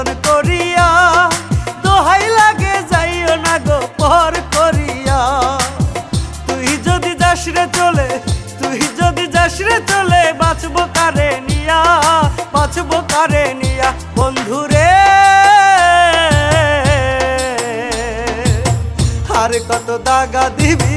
যতন করিয়া, দোহাই লাগে যাইও না গো পর করিয়া। তুই যদি যাস রে চলে, তুই যদি যাস রে চলে, বাঁচবো কারে নিয়া, বাঁচবো কারে নিয়া বন্ধুরে। আর কত দাগা দিবি